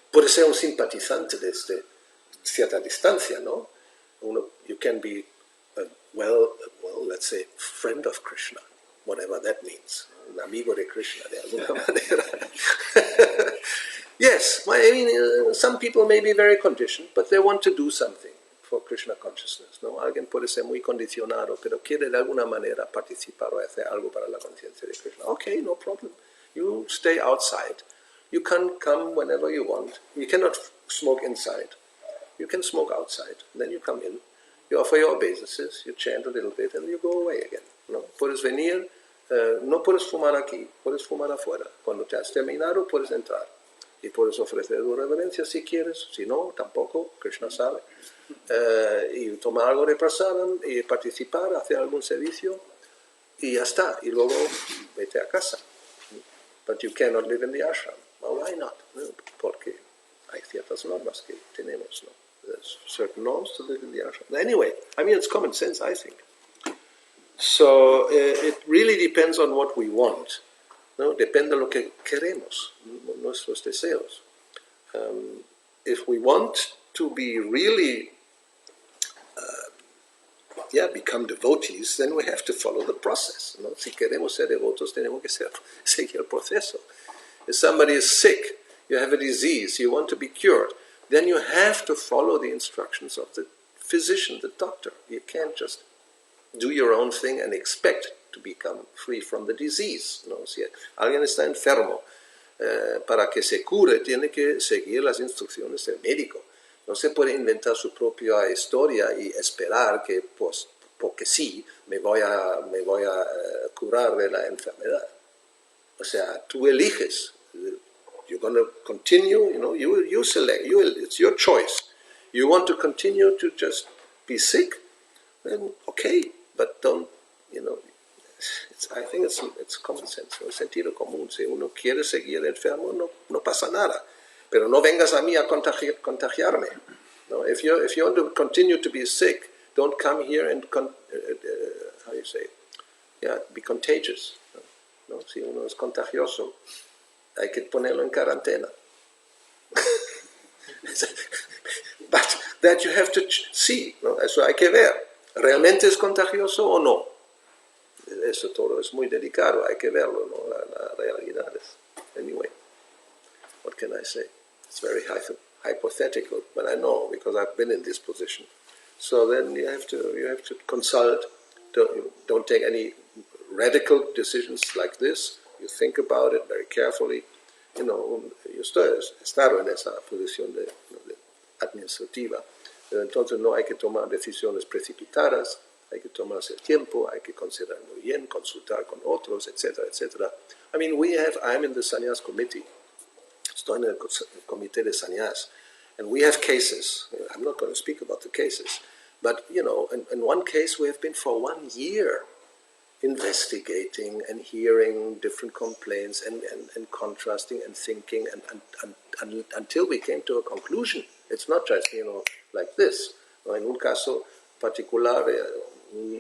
Puede ser un simpatizante desde cierta distancia, ¿no? You can be let's say, friend of Krishna, whatever that means. Un amigo de Krishna, de alguna manera. Yes, some people may be very conditioned, but they want to do something for Krishna consciousness, ¿no? Alguien puede ser muy condicionado, pero quiere de alguna manera participar o hacer algo para la conciencia de Krishna. Okay, no problem. You stay outside. You can come whenever you want. You cannot smoke inside. You can smoke outside. Then you come in. You offer your obeisances. You chant a little bit, and you go away again. ¿No? Puedes venir. No puedes fumar aquí. Puedes fumar afuera. Cuando te has terminado, puedes entrar. Y puedes ofrecer tu reverencia si quieres. Si no, tampoco. Krishna sabe. Y tomar algo de prasadam y participar, hacer algún servicio. Y ya está. Y luego vete a casa. But you cannot live in the ashram. Well, why not? Porque hay ciertas normas que tenemos, ¿no? There's certain norms to live in the ashram. Anyway, it's common sense, I think. So it really depends on what we want. ¿No? Depende de lo que queremos, nuestros deseos. If we want to be really, become devotees, then we have to follow the process. ¿No? Si queremos ser devotos, tenemos que seguir el proceso. If somebody is sick, you have a disease, you want to be cured, then you have to follow the instructions of the physician, the doctor. You can't just do your own thing and expect to become free from the disease. ¿No? Si alguien está enfermo, para que se cure, tiene que seguir las instrucciones del médico. No se puede inventar su propia historia y esperar que, pues, porque sí, me voy a curar de la enfermedad. O sea, tú eliges. You're going to continue, you select, it's your choice. You want to continue to just be sick, then okay, but don't, I think it's common sense, ¿no? Sentido común. Si uno quiere seguir enfermo, no pasa nada. Pero no vengas a mí a contagiarme. No? If you want to continue to be sick, don't come here and, be contagious. ¿No? Si uno es contagioso, hay que ponerlo en cuarentena. But that you have to see, ¿no? Eso hay que ver. ¿Realmente es contagioso o no? Eso todo es muy delicado, hay que verlo, ¿no? La realidad es. Anyway, what can I say? It's very hypothetical, but I know because I've been in this position. So then you have to consult. Don't take any radical decisions like this. You think about it very carefully. You know, yo estado en esa posición de administrativa. Pero entonces no hay que tomar decisiones precipitadas, hay que tomarse el tiempo, hay que considerar muy bien, consultar con otros, etcétera, etcétera. I mean, I'm in the sannyas committee. Estoy en el comité de sannyas. And we have cases. I'm not going to speak about the cases. But, you know, in one case we have been for 1 year investigating and hearing different complaints and contrasting and thinking and until we came to a conclusion. It's not just, you know, like this. No, en un caso particular,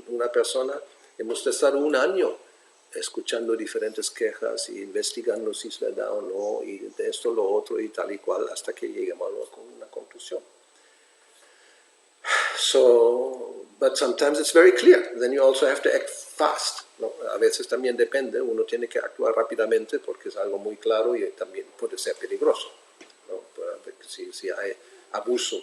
una persona, hemos estado 1 año escuchando diferentes quejas y investigando si es verdad o no, y de esto, lo otro, y tal y cual, hasta que llegamos a una conclusión. So, but sometimes it's very clear. Then you also have to act fast, ¿no? A veces también depende, uno tiene que actuar rápidamente porque es algo muy claro y también puede ser peligroso, ¿no? Si hay abuso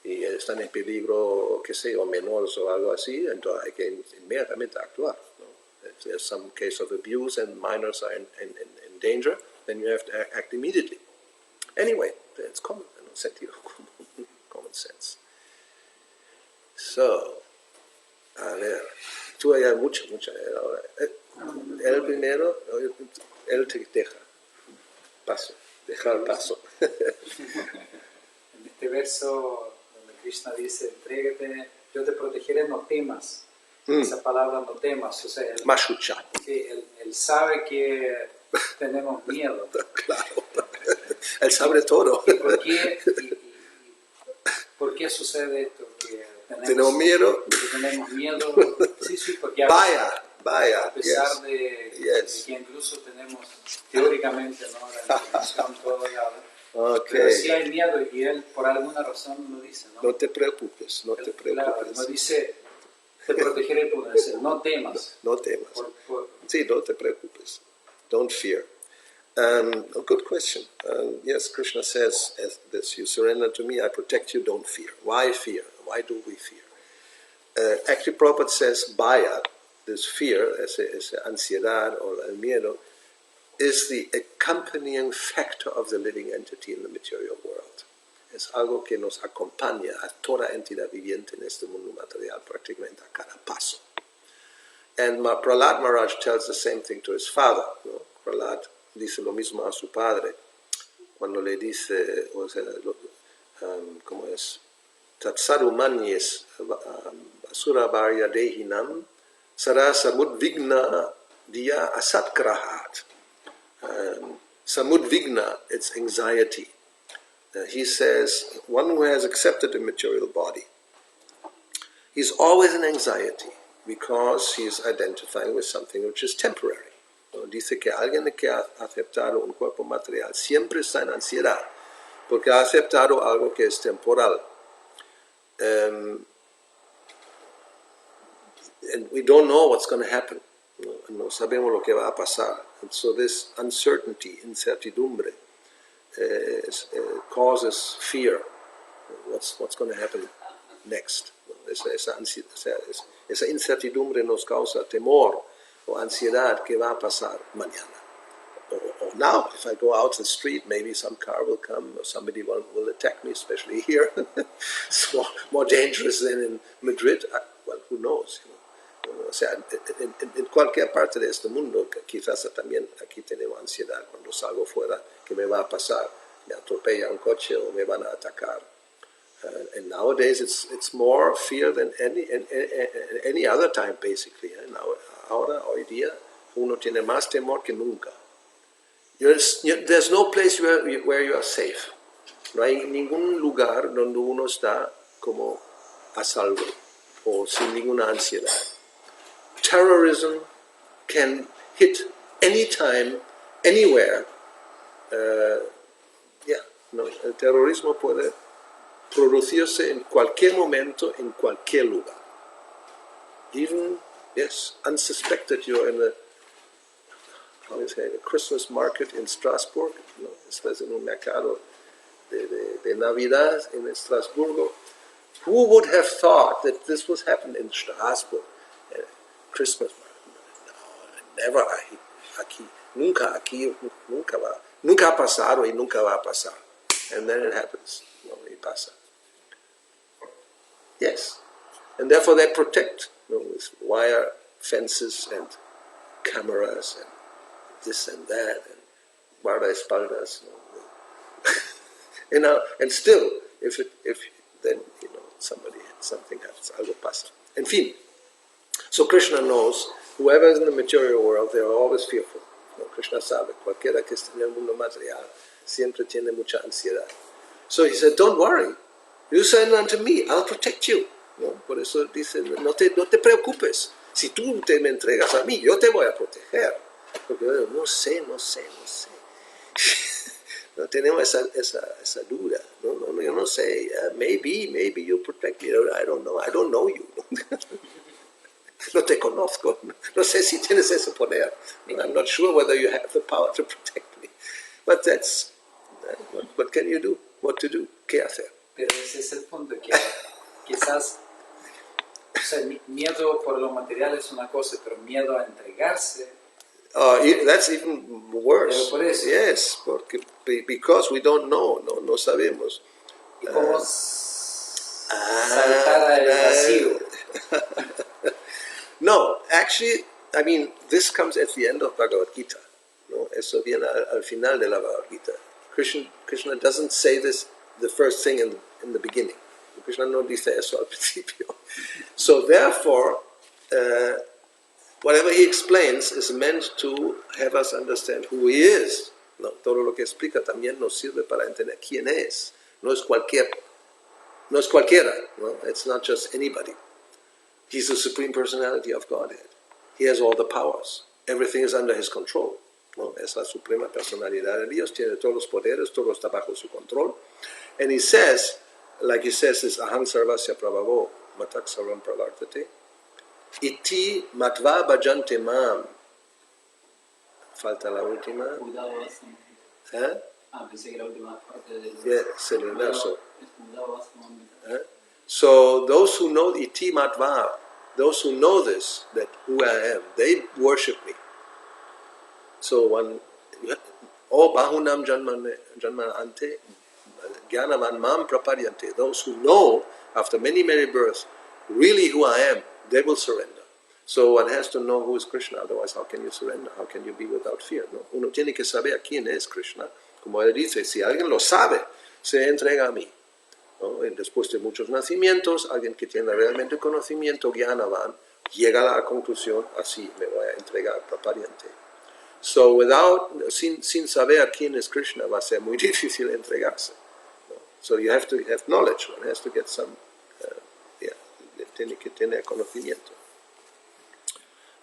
y están en peligro, qué sé yo, menores o algo así, entonces hay que inmediatamente actuar, ¿no? If there's some case of abuse and minors are in danger, then you have to act immediately. Anyway, it's common, ¿no? Sentido común, common sense. So, a ver, tú hay mucha ahora. El primero, él te deja paso, dejar paso. En este verso donde Krishna dice, entrégate, yo te protegeré, no temas. Esa palabra no temas, o sea, Mashucha. Sí, él sabe que tenemos miedo. Claro, él sabe todo. ¿Y por qué sucede esto? Que tenemos miedo. Que tenemos miedo, sí, porque vaya, a pesar de que incluso tenemos teóricamente, ¿no?, la información todo dado, pero sí hay miedo y él por alguna razón lo dice, ¿no? No te preocupes, no te preocupes. Claro, no dice, te protegeré, por decir, no temas. No temas. Sí, no te preocupes. Don't fear. A good question. Yes, Krishna says this, you surrender to me, I protect you, don't fear. Why fear? Why do we fear? Actually, Prabhupada says, Bhaya, this fear, esa ansiedad or el miedo, is the accompanying factor of the living entity in the material world. Es algo que nos acompaña a toda entidad viviente en este mundo material, prácticamente a cada paso. And Prahlad Maharaj tells the same thing to his father. ¿No? Prahlad dice lo mismo a su padre cuando le dice, o sea, ¿cómo es? Tatsaru manyes asura varya dehinam sara samudvigna diya asatgrahat. Samudvigna, it's anxiety. He says, one who has accepted a material body, he's always in anxiety because he's identifying with something which is temporary. Dice que alguien que ha aceptado un cuerpo material siempre está en ansiedad porque ha aceptado algo que es temporal. And we don't know what's going to happen. No sabemos lo que va a pasar. And so this uncertainty, incertidumbre, causes fear. What's going to happen next? Esa incertidumbre nos causa temor o ansiedad que va a pasar mañana. Or now, if I go out the street, maybe some car will come or somebody will attack me, especially here. It's more dangerous than in Madrid. Well, who knows? O sea, en cualquier parte de este mundo, quizás también aquí tenemos ansiedad cuando salgo fuera, ¿qué me va a pasar? Me atropella un coche o me van a atacar. And nowadays it's more fear than any other time, basically. Ahora, hoy día, uno tiene más temor que nunca. There's no place where you are safe. No hay ningún lugar donde uno está como a salvo o sin ninguna ansiedad. Terrorism can hit anytime, anywhere. El terrorismo puede producirse en cualquier momento, en cualquier lugar. even, yes, unsuspected, you're in a, how do you say, a Christmas market in Strasbourg, estás en un mercado de Navidad in Estrasburgo. Who would have thought that this was happening in Strasbourg? Christmas market. No, never aquí. Nunca aquí, nunca va. Nunca ha pasado y nunca va a pasar. And then it happens. Y pasa. Yes. And therefore they protect with wire fences and cameras and this and that and guardaespaldas. And still, if then something happens, algo pasa. En fin. So Krishna knows whoever is in the material world, they are always fearful. Krishna sabe, cualquiera que esté en el mundo material siempre tiene mucha ansiedad. So he said, don't worry, you surrender unto me, I'll protect you. Por eso dice, no te preocupes, si tú te me entregas a mí, yo te voy a proteger. Porque no sé. No tenemos esa duda. Yo no sé, maybe you protect me, I don't know you. No te conozco. No sé si tienes ese poder. I'm not sure whether you have the power to protect me. But that's, what can you do? What to do? ¿Qué hacer? Pero ese es el punto, que quizás, o sea, miedo por lo material es una cosa, pero miedo a entregarse. That's even worse. Pero por eso. Yes, because we don't know, no sabemos. ¿Y cómo saltar al vacío? No, actually, I mean, this comes at the end of Bhagavad Gita. Eso viene al final de la Bhagavad Gita. Krishna doesn't say this the first thing in the beginning. Krishna no dice eso al principio. So therefore, whatever he explains is meant to have us understand who he is. Todo lo que explica también nos sirve para entender quién es. No es cualquiera. It's not just anybody. He's the Supreme Personality of Godhead. He has all the powers. Everything is under his control. Es la Suprema Personalidad de Dios. Tiene todos los poderes, todo está bajo su control. And he says, like he says, is Aham Sarvasya Prabhavo Matak Sarvam Pravartate. Iti Matva Bhajante Mam. Falta la última. Pensé que la última parte del... Es el verso. So those who know Iti Matva, those who know this, that who I am, they worship me. So Bahunam Janman Ante, Gyanavan Mam Praparyante, those who know after many births really who I am, they will surrender. So one has to know who is Krishna, otherwise how can you surrender? How can you be without fear? Uno tiene que saber quién es Krishna. Como él dice, si alguien lo sabe, se entrega a mí. Después de muchos nacimientos, alguien que tiene realmente conocimiento, Gyanavan, llega a la conclusión, así me voy a entregar, Praparyante. So sin saber quién es Krishna, va a ser muy difícil entregarse. So you have to have knowledge, one has to get some, tiene que tener conocimiento.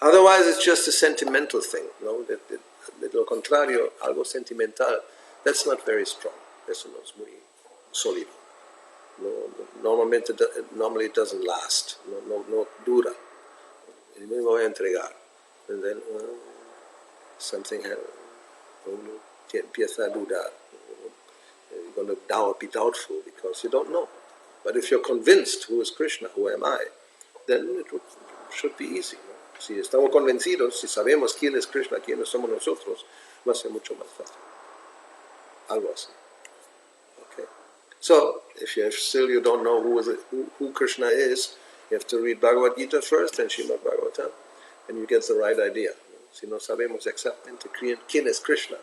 Otherwise it's just a sentimental thing, de lo contrario, algo sentimental, that's not very strong, eso no es muy sólido. Normally it doesn't last, no dura. Y me voy a entregar. And then something happens. Uno empieza a dudar. You're going to be doubtful because you don't know. But if you're convinced who is Krishna, who am I, then it should be easy. Si estamos convencidos, si sabemos quién es Krishna, quiénes somos nosotros, va a ser mucho más fácil. Algo así. Okay. So, if you don't know who Krishna is, you have to read Bhagavad Gita first and Srimad Bhagavatam, and you get the right idea. Si no sabemos exactamente quién es Krishna,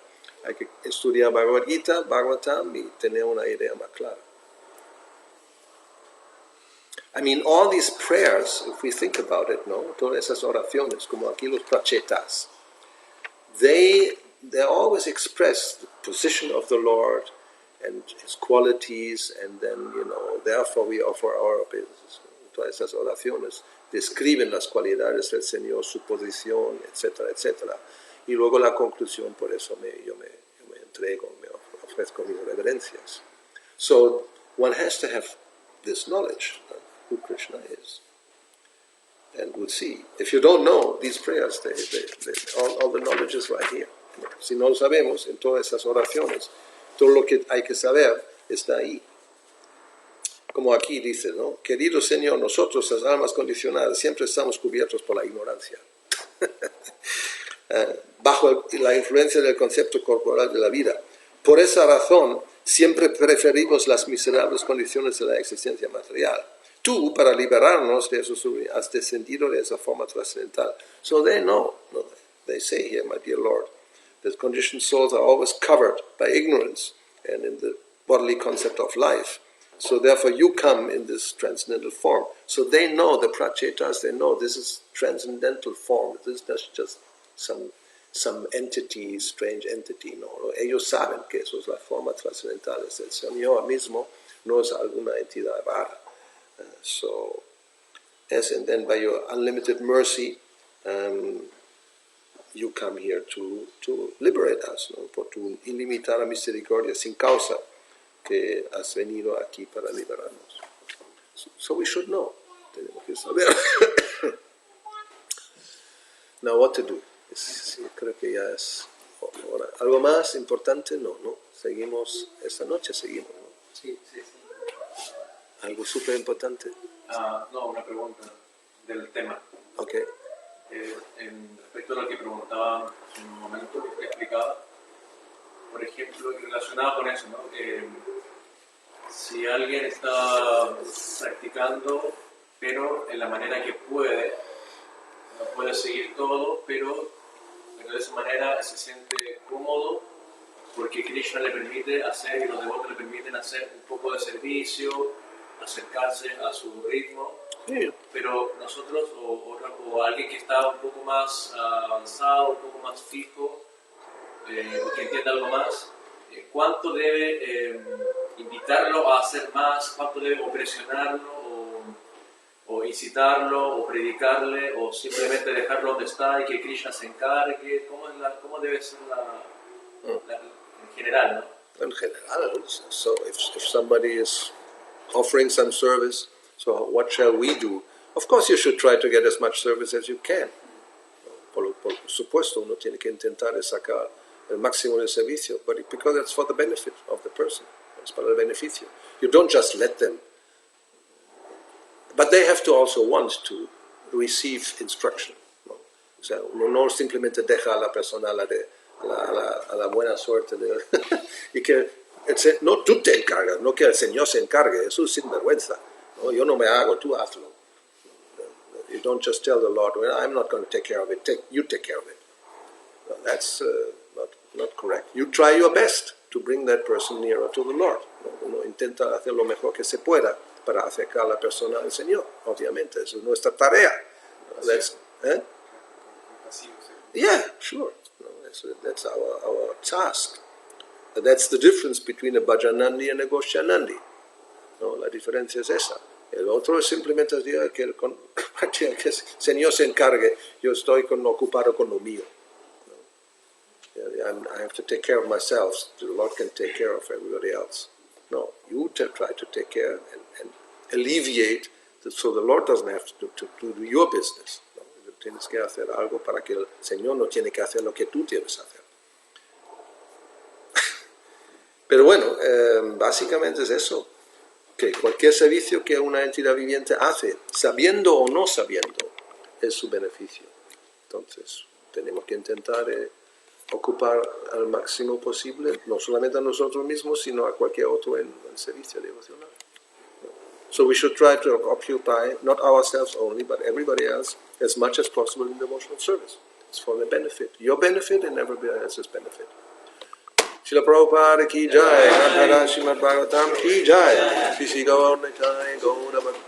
hay que estudiar Bhagavad Gita, Bhagavatam y tener una idea más clara. I mean, all these prayers, if we think about it, todas esas oraciones, como aquí los Pracetas, they always express the position of the Lord and His qualities, and then, therefore we offer our obeisances. Todas esas oraciones describen las cualidades del Señor, su posición, etcétera, etcétera. Y luego la conclusión, por eso yo me entrego, me ofrezco mis reverencias. So one has to have this knowledge, who Krishna is. and would see. If you don't know these prayers, all the knowledge is right here. Si no lo sabemos, en todas esas oraciones, todo lo que hay que saber está ahí. Como aquí dice, ¿no? Querido Señor, nosotros, las almas condicionadas, siempre estamos cubiertos por la ignorancia. Bajo la influencia del concepto corporal de la vida. Por esa razón, siempre preferimos las miserables condiciones de la existencia material. Tú, para liberarnos de eso, has descendido de esa forma trascendental. So they know, they say here, my dear Lord, that conditioned souls are always covered by ignorance and in the bodily concept of life. So therefore you come in this transcendental form. So they know, the Pracetas, they know this is transcendental form. This is just some entity, strange entity. No, ellos saben que eso es la forma trascendental. Es el Señor mismo, no es alguna entidad rara. So, yes, and then by your unlimited mercy, you come here to liberate us, ¿no? Por tu ilimitada misericordia sin causa, que has venido aquí para liberarnos. So we should know. Tenemos que saber. Now what to do? Creo que ya es hora. ¿Algo más importante? No. Seguimos, esta noche seguimos, ¿no? Sí. ¿Algo súper importante? No, una pregunta del tema. Ok. En respecto a lo que preguntaba hace un momento, que usted explicaba, por ejemplo, relacionado con eso, ¿no? Si alguien está practicando, pero en la manera que puede, no puede seguir todo, pero de esa manera se siente cómodo porque Krishna le permite hacer y los devotos le permiten hacer un poco de servicio, acercarse a su ritmo, sí. Pero nosotros o alguien que está un poco más avanzado, un poco más fijo, o que entienda algo más, ¿cuánto debe invitarlo a hacer más? ¿Cuánto debe o presionarlo o incitarlo o predicarle o simplemente dejarlo donde está y que Krishna se encargue? ¿Cómo debe ser en general, ¿no? In general, so if somebody is offering some service, so what shall we do? Of course you should try to get as much service as you can. Por supuesto, uno tiene que intentar sacar el máximo del servicio, but because it's for the benefit of the person. Es para el beneficio. You don't just let them. But they have to also want to receive instruction. ¿No? O sea, uno no simplemente deja a la persona a la buena suerte de y que no tú te encargas, no que el Señor se encargue, eso es sinvergüenza. ¿No? Yo no me hago, tú hazlo. You don't just tell the Lord, well, I'm not going to take care of it, you take care of it. No, that's not correct. You try your best to bring that person nearer to the Lord. ¿No? Uno intenta hacer lo mejor que se pueda para acercar a la persona al Señor, obviamente, eso es nuestra tarea. That's, yeah, sure. No, that's our task. That's the difference between a Bhajanandi and a Goshanandi. No, la diferencia es esa. El otro es simplemente decir que el Señor se encargue, yo estoy ocupado con lo mío. No? I have to take care of myself, the Lord can take care of everybody else. No, you try to take care and alleviate, so the Lord doesn't have to do your business. ¿No? Tienes que hacer algo para que el Señor no tiene que hacer lo que tú tienes que hacer. Pero bueno, básicamente es eso, que cualquier servicio que una entidad viviente hace, sabiendo o no sabiendo, es su beneficio. Entonces, tenemos que intentar ocupar al máximo posible, no solamente a nosotros mismos, sino a cualquier otro en servicio devocional. So we should try to occupy, not ourselves only, but everybody else, as much as possible in devotional service. It's for the benefit, your benefit and everybody else's benefit. Srila Prabhupada ki jai, Radha Srimad Bhagavatam ki jai, Sri Gauravani Gauravani